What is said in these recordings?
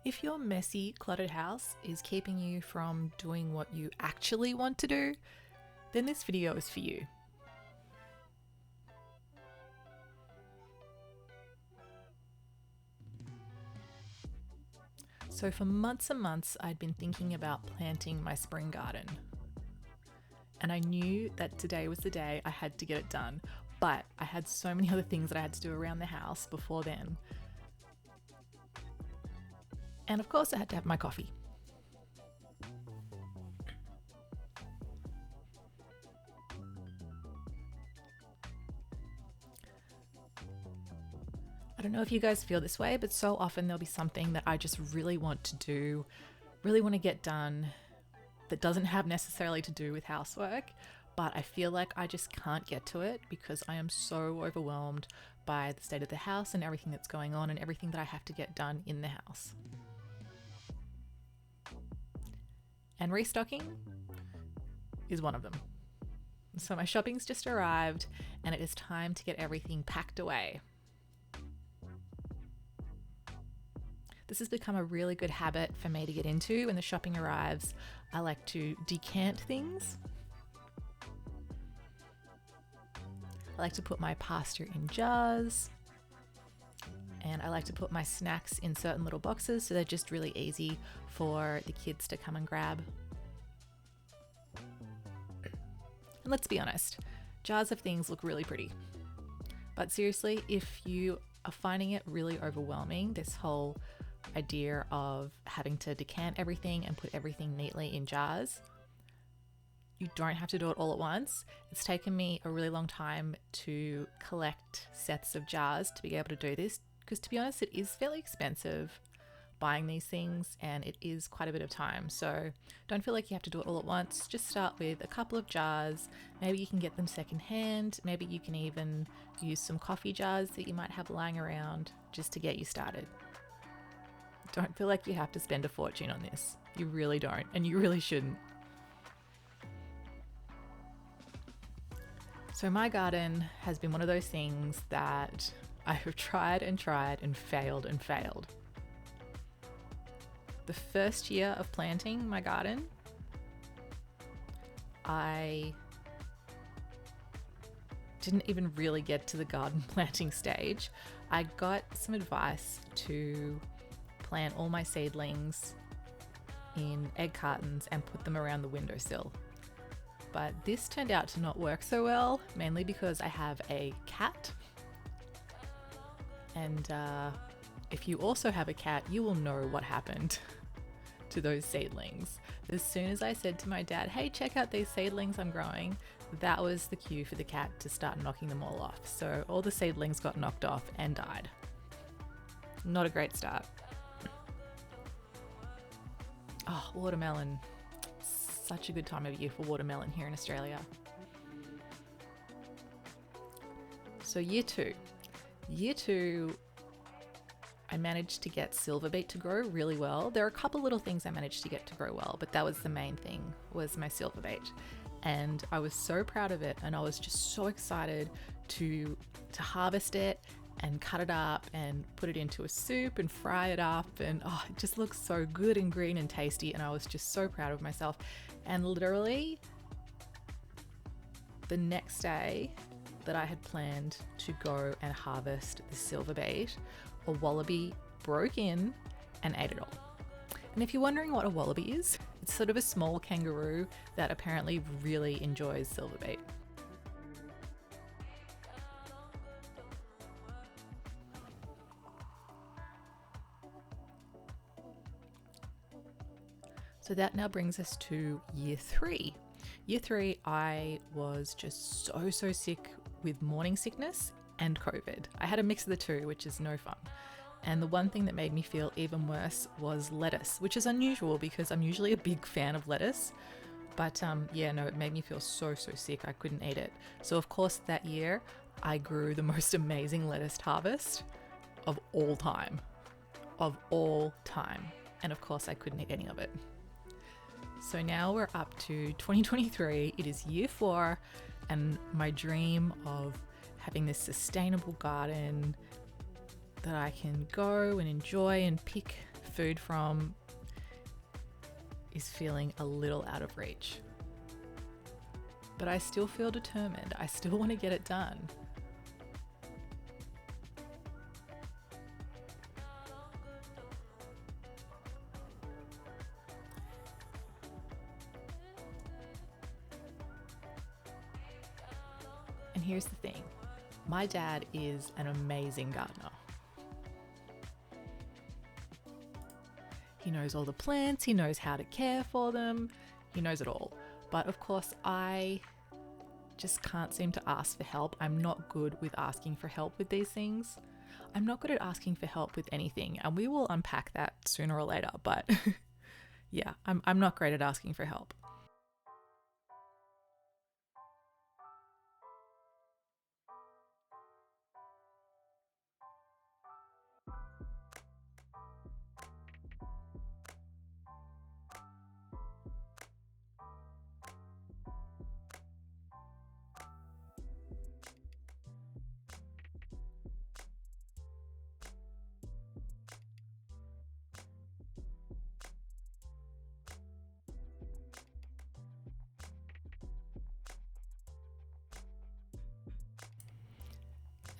If your messy, cluttered house is keeping you from doing what you actually want to do, then this video is for you. So for months and months, I'd been thinking about planting my spring garden. And I knew that today was the day I had to get it done, but I had so many other things that I had to do around the house before then. And of course, I had to have my coffee. I don't know if you guys feel this way, but so often there'll be something that I just really want to do, really want to get done, that doesn't have necessarily to do with housework, but I feel like I just can't get to it because I am so overwhelmed by the state of the house and everything that's going on and everything that I have to get done in the house. And restocking is one of them. So my shopping's just arrived and it is time to get everything packed away. This has become a really good habit for me to get into. When the shopping arrives, I like to decant things. I like to put my pasta in jars. And I like to put my snacks in certain little boxes so they're just really easy for the kids to come and grab. And let's be honest, jars of things look really pretty. But seriously, if you are finding it really overwhelming, this whole idea of having to decant everything and put everything neatly in jars, you don't have to do it all at once. It's taken me a really long time to collect sets of jars to be able to do this, because to be honest, it is fairly expensive buying these things and it is quite a bit of time. So don't feel like you have to do it all at once. Just start with a couple of jars. Maybe you can get them secondhand. Maybe you can even use some coffee jars that you might have lying around just to get you started. Don't feel like you have to spend a fortune on this. You really don't, and you really shouldn't. So my garden has been one of those things that I have tried and failed and failed. The first year of planting my garden, I didn't even really get to the garden planting stage. I got some advice to plant all my seedlings in egg cartons and put them around the windowsill. But this turned out to not work so well, mainly because I have a cat. And if you also have a cat, you will know what happened to those seedlings. As soon as I said to my dad, hey, check out these seedlings I'm growing, that was the cue for the cat to start knocking them all off. So all the seedlings got knocked off and died. Not a great start. Oh, watermelon. Such a good time of year for watermelon here in Australia. So year two, I managed to get silver beet to grow really well. There are a couple little things I managed to get to grow well, but that was the main thing, was my silver beet. And I was so proud of it, and I was just so excited to harvest it and cut it up and put it into a soup and fry it up, and it just looks so good and green and tasty, and I was just so proud of myself. And literally the next day that I had planned to go and harvest the silver beet, a wallaby broke in and ate it all. And if you're wondering what a wallaby is, it's sort of a small kangaroo that apparently really enjoys silver beet. So that now brings us to year three. Year three, I was just so sick with morning sickness and COVID. I had a mix of the two, which is no fun. And the one thing that made me feel even worse was lettuce, which is unusual because I'm usually a big fan of lettuce. But it made me feel so sick I couldn't eat it. So of course that year I grew the most amazing lettuce harvest of all time. And of course I couldn't eat any of it. So now we're up to 2023. It is year 4, and my dream of having this sustainable garden that I can go and enjoy and pick food from is feeling a little out of reach. But I still feel determined. I still want to get it done. And here's the thing. My dad is an amazing gardener. He knows all the plants, he knows how to care for them, he knows it all. But of course, I just can't seem to ask for help. I'm not good with asking for help with these things. I'm not good at asking for help with anything, and we will unpack that sooner or later. But yeah, I'm not great at asking for help.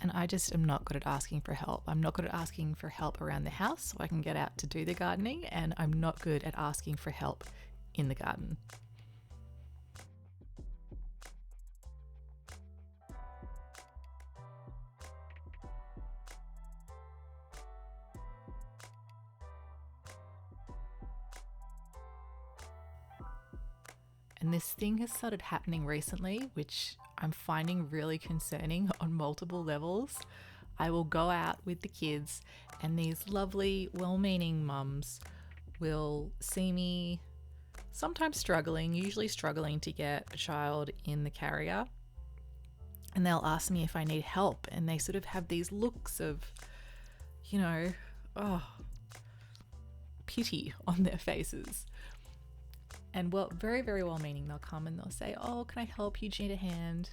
And I just am not good at asking for help. I'm not good at asking for help around the house so I can get out to do the gardening, and I'm not good at asking for help in the garden. And this thing has started happening recently, which I'm finding really concerning on multiple levels. I will go out with the kids, and these lovely, well-meaning mums will see me sometimes struggling, usually struggling to get a child in the carrier. And they'll ask me if I need help, and they sort of have these looks of, pity on their faces. And very, very well meaning, they'll come and they'll say, "Oh, can I help you? Do you need a hand?"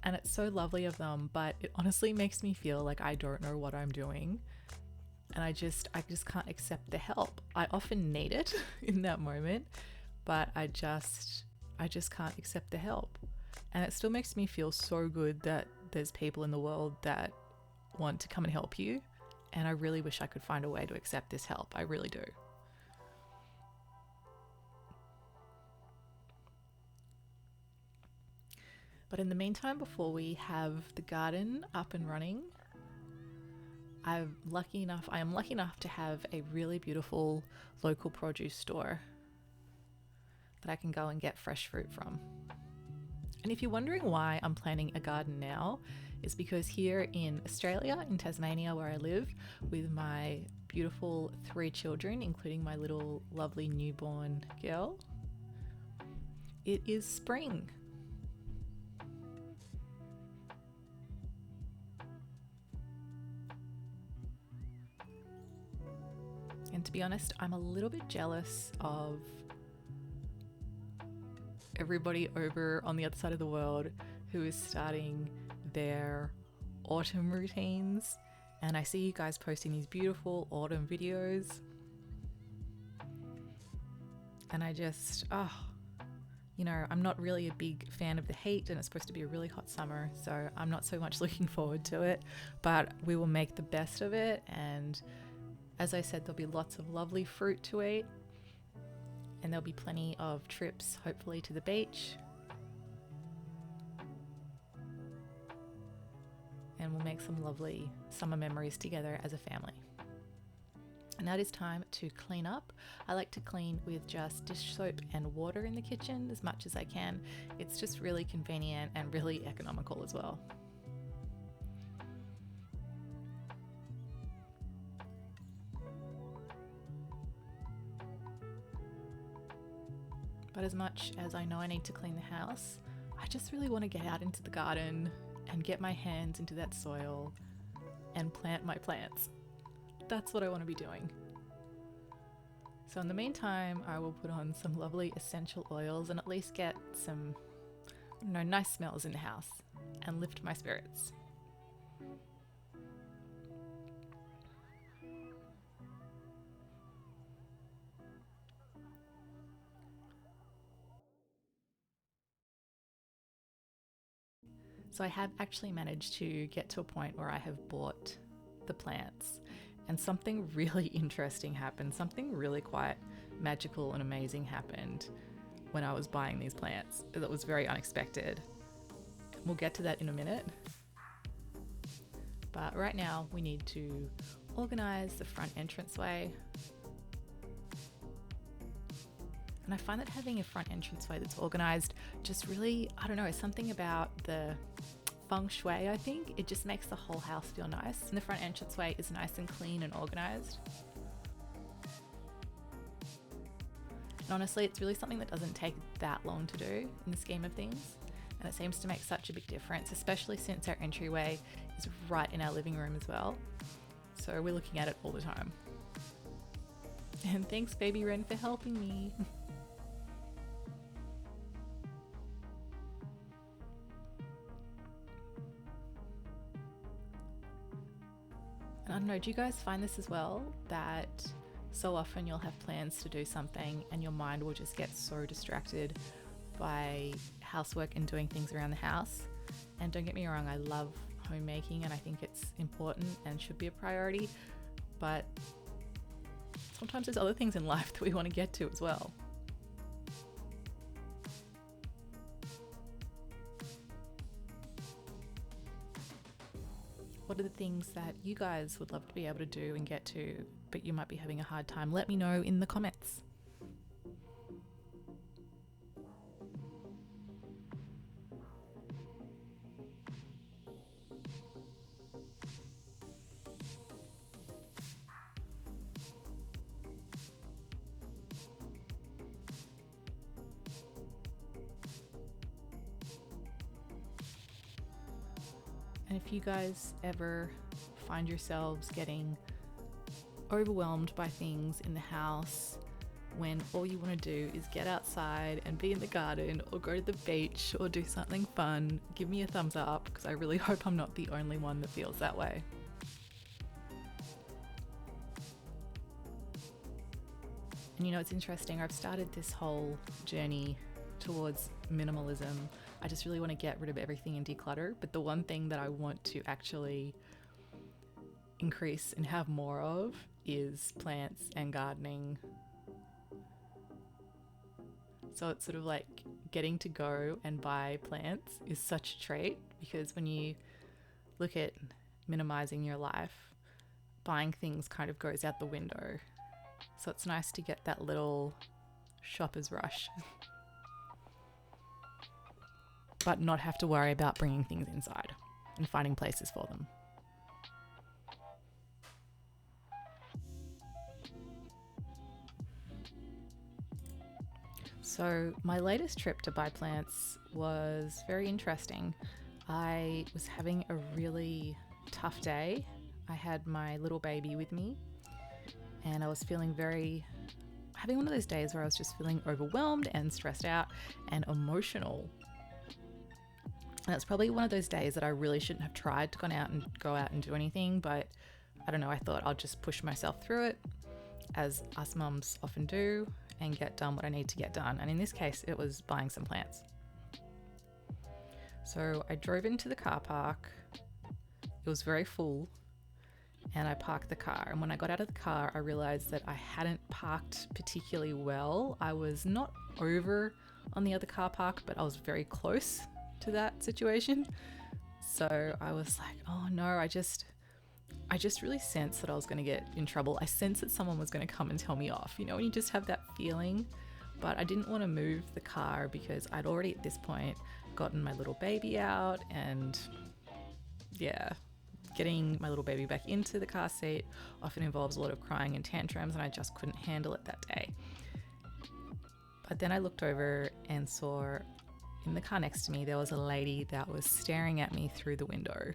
And it's so lovely of them, but it honestly makes me feel like I don't know what I'm doing. And I just can't accept the help. I often need it in that moment, but I just can't accept the help. And it still makes me feel so good that there's people in the world that want to come and help you. And I really wish I could find a way to accept this help. I really do. But in the meantime, before we have the garden up and running, I am lucky enough to have a really beautiful local produce store that I can go and get fresh fruit from. And if you're wondering why I'm planting a garden now, it's because here in Australia, in Tasmania where I live, with my beautiful 3 children, including my little lovely newborn girl, it is spring. And to be honest, I'm a little bit jealous of everybody over on the other side of the world who is starting their autumn routines. And I see you guys posting these beautiful autumn videos. And I just, I'm not really a big fan of the heat, and it's supposed to be a really hot summer, so I'm not so much looking forward to it, but we will make the best of it. And as I said, there'll be lots of lovely fruit to eat, and there'll be plenty of trips, hopefully, to the beach. And we'll make some lovely summer memories together as a family. And now it is time to clean up. I like to clean with just dish soap and water in the kitchen as much as I can. It's just really convenient and really economical as well. But as much as I know I need to clean the house, I just really want to get out into the garden and get my hands into that soil and plant my plants. That's what I want to be doing. So in the meantime, I will put on some lovely essential oils and at least get some, nice smells in the house and lift my spirits. So I have actually managed to get to a point where I have bought the plants, and something really interesting happened. Something really quite magical and amazing happened when I was buying these plants. That was very unexpected. We'll get to that in a minute. But right now we need to organize the front entranceway. And I find that having a front entranceway that's organized just really, I don't know, something about the feng shui, I think. It just makes the whole house feel nice. And the front entranceway is nice and clean and organized. And honestly, it's really something that doesn't take that long to do in the scheme of things. And it seems to make such a big difference, especially since our entryway is right in our living room as well. So we're looking at it all the time. And thanks, Baby Wren, for helping me. And I don't know, do you guys find this as well? That so often you'll have plans to do something and your mind will just get so distracted by housework and doing things around the house. And don't get me wrong, I love homemaking and I think it's important and should be a priority, but sometimes there's other things in life that we want to get to as well. What are the things that you guys would love to be able to do and get to, but you might be having a hard time? Let me know in the comments. And if you guys ever find yourselves getting overwhelmed by things in the house when all you want to do is get outside and be in the garden or go to the beach or do something fun, give me a thumbs up, because I really hope I'm not the only one that feels that way. And you know, it's interesting, I've started this whole journey towards minimalism. I just really want to get rid of everything and declutter. But the one thing that I want to actually increase and have more of is plants and gardening. So it's sort of like getting to go and buy plants is such a treat, because when you look at minimizing your life, buying things kind of goes out the window. So it's nice to get that little shopper's rush. But not have to worry about bringing things inside and finding places for them. So my latest trip to buy plants was very interesting. I was having a really tough day. I had my little baby with me and I was having one of those days where I was just feeling overwhelmed and stressed out and emotional. And it's probably one of those days that I really shouldn't have tried to go out and do anything, but I don't know, I thought I'll just push myself through it, as us mums often do, and get done what I need to get done. And in this case, it was buying some plants. So I drove into the car park. It was very full, and I parked the car. And when I got out of the car, I realized that I hadn't parked particularly well. I was not over on the other car park, but I was very close to that situation. So I was like, oh no, I just really sensed that I was going to get in trouble. I sensed that someone was going to come and tell me off, you know, when you just have that feeling. But I didn't want to move the car because I'd already at this point gotten my little baby out, and yeah, getting my little baby back into the car seat often involves a lot of crying and tantrums, and I just couldn't handle it that day. But then I looked over and saw in the car next to me, there was a lady that was staring at me through the window,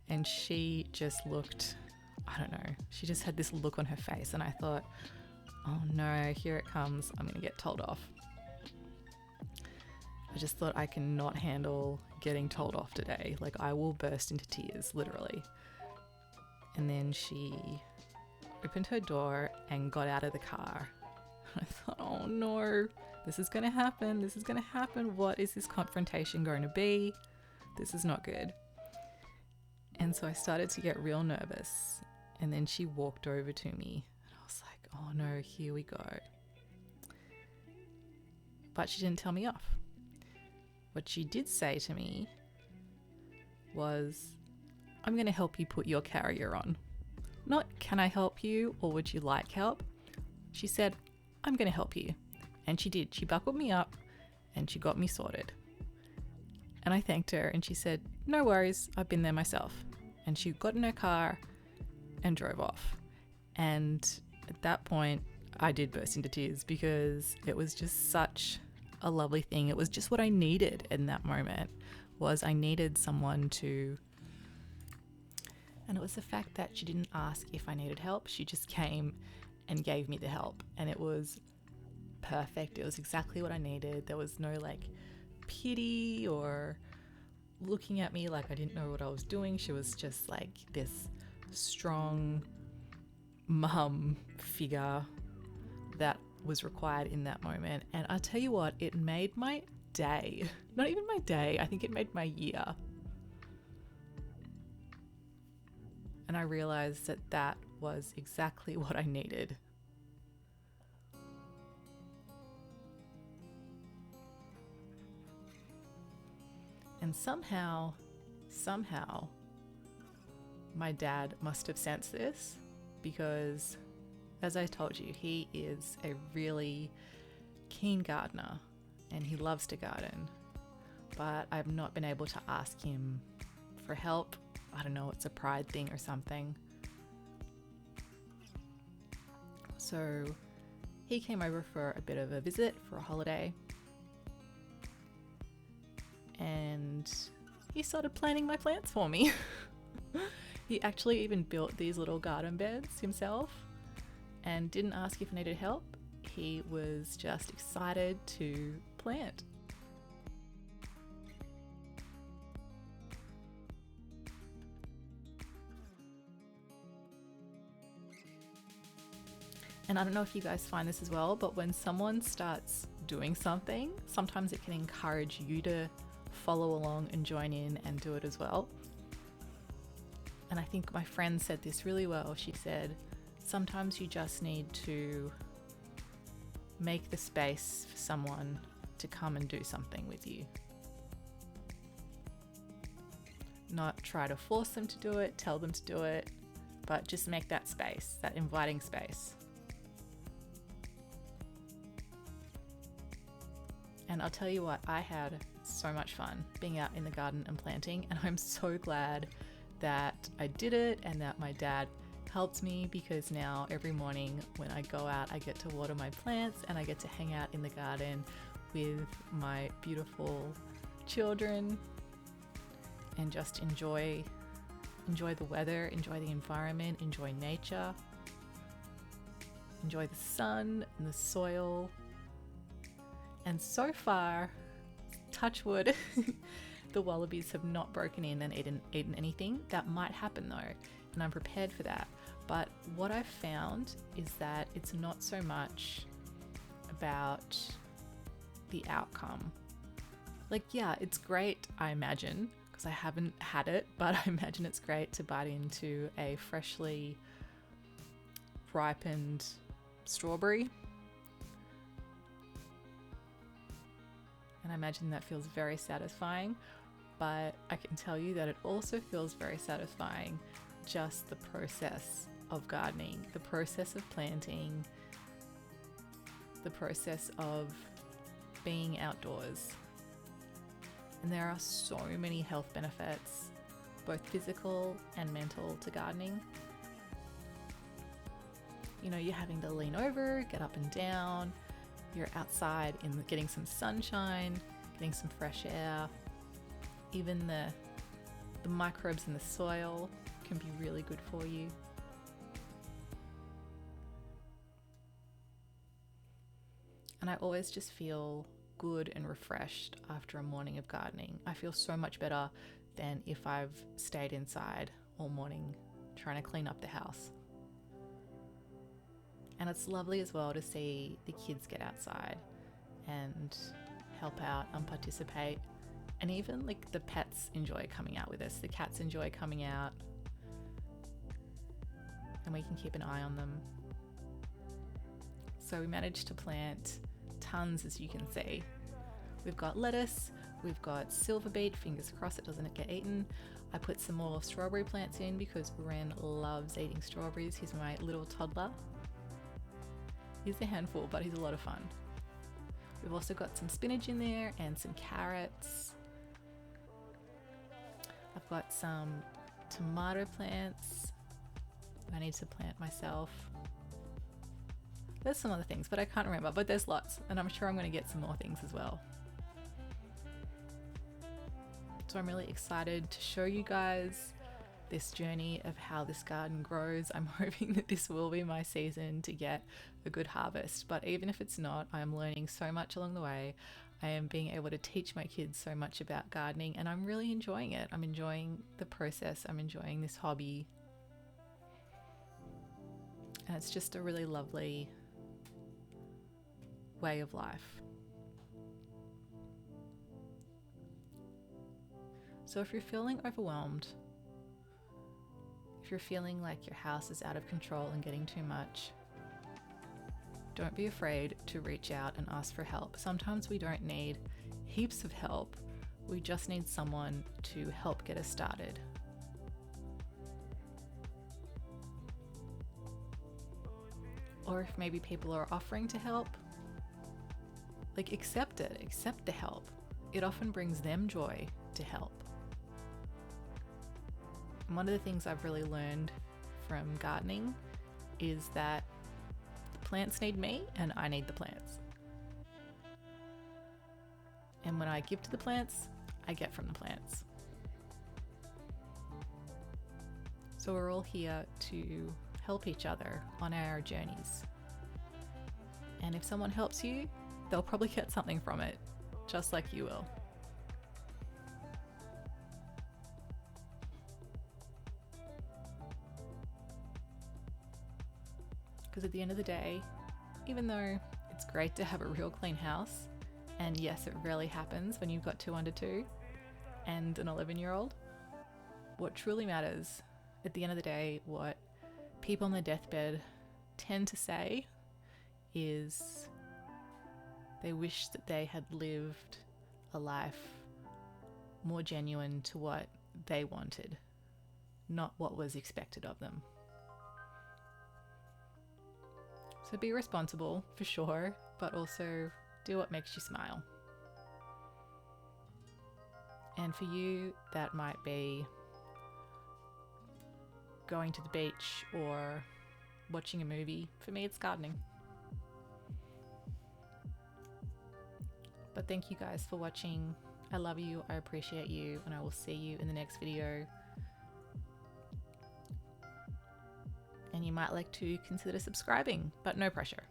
and she just looked, I don't know, she just had this look on her face, and I thought, oh no, here it comes, I'm gonna get told off. I just thought I cannot handle getting told off today. Like, I will burst into tears, literally. And then she opened her door and got out of the car. I thought, oh no, this is going to happen. This is going to happen. What is this confrontation going to be? This is not good. And so I started to get real nervous. And then she walked over to me. And I was like, oh no, here we go. But she didn't tell me off. What she did say to me was, I'm going to help you put your carrier on. Not, can I help you or would you like help? She said, I'm going to help you. And she did. She buckled me up and she got me sorted. And I thanked her and she said, no worries, I've been there myself. And she got in her car and drove off. And at that point, I did burst into tears because it was just such a lovely thing. It was just what I needed in that moment. Was I needed someone to, and it was the fact that she didn't ask if I needed help. She just came and gave me the help, and it was perfect. It was exactly what I needed. There was no like pity or looking at me like I didn't know what I was doing. She was just like this strong mum figure that was required in that moment. And I'll tell you what, it made my day. Not even my day, I think it made my year. And I realized that that was exactly what I needed. And somehow, my dad must have sensed this because, as I told you, he is a really keen gardener and he loves to garden. But I've not been able to ask him for help. I don't know, it's a pride thing or something. So he came over for a bit of a visit for a holiday. And he started planting my plants for me. He actually even built these little garden beds himself and didn't ask if I needed help. He was just excited to plant. And I don't know if you guys find this as well, but when someone starts doing something, sometimes it can encourage you to follow along and join in and do it as well. And I think my friend said this really well. She said, sometimes you just need to make the space for someone to come and do something with you. Not try to force them to do it, tell them to do it, but just make that space, that inviting space. And I'll tell you what, I had so much fun being out in the garden and planting, and I'm so glad that I did it and that my dad helped me, because now every morning when I go out, I get to water my plants and I get to hang out in the garden with my beautiful children and just enjoy the weather, enjoy the environment, enjoy nature, enjoy the sun and the soil. And so far, touch wood, the wallabies have not broken in and eaten anything. That might happen though, and I'm prepared for that. But what I've found is that it's not so much about the outcome. Like, yeah, it's great, I imagine, because I haven't had it, but I imagine it's great to bite into a freshly ripened strawberry. And I imagine that feels very satisfying, but I can tell you that it also feels very satisfying, just the process of gardening, the process of planting, the process of being outdoors. And there are so many health benefits, both physical and mental, to gardening. You know, you're having to lean over, get up and down, you're outside in getting some sunshine, getting some fresh air. Even the microbes in the soil can be really good for you. And I always just feel good and refreshed after a morning of gardening. I feel so much better than if I've stayed inside all morning trying to clean up the house. And it's lovely as well to see the kids get outside and help out and participate And even like the pets enjoy coming out with us. The cats enjoy coming out, and we can keep an eye on them. So we managed to plant tons, as you can see. We've got lettuce, we've got silver beet, fingers crossed it doesn't get eaten. I put some more strawberry plants in because Ren loves eating strawberries. He's my little toddler. He's a handful, but he's a lot of fun. We've also got some spinach in there and some carrots. I've got some tomato plants I need to plant myself. There's some other things, but I can't remember, but there's lots, and I'm sure I'm going to get some more things as well. So I'm really excited to show you guys this journey of how this garden grows. I'm hoping that this will be my season to get a good harvest, but even if it's not, I'm learning so much along the way. I am being able to teach my kids so much about gardening, and I'm really enjoying it. I'm enjoying the process. I'm enjoying this hobby. And it's just a really lovely way of life. So if you're feeling overwhelmed, if you're feeling like your house is out of control and getting too much, don't be afraid to reach out and ask for help. Sometimes we don't need heaps of help. We just need someone to help get us started. Or if maybe people are offering to help, like accept it, accept the help. It often brings them joy to help. And one of the things I've really learned from gardening is that the plants need me and I need the plants. And when I give to the plants, I get from the plants. So we're all here to help each other on our journeys. And if someone helps you, they'll probably get something from it, just like you will. Because at the end of the day, even though it's great to have a real clean house, and yes, it rarely happens when you've got 2 under 2 and an 11-year-old, what truly matters at the end of the day, what people on their deathbed tend to say is they wish that they had lived a life more genuine to what they wanted, not what was expected of them. So be responsible for sure, but also do what makes you smile. And for you, that might be going to the beach or watching a movie. For me, it's gardening. But thank you guys for watching. I love you, I appreciate you, and I will see you in the next video. And you might like to consider subscribing, but no pressure.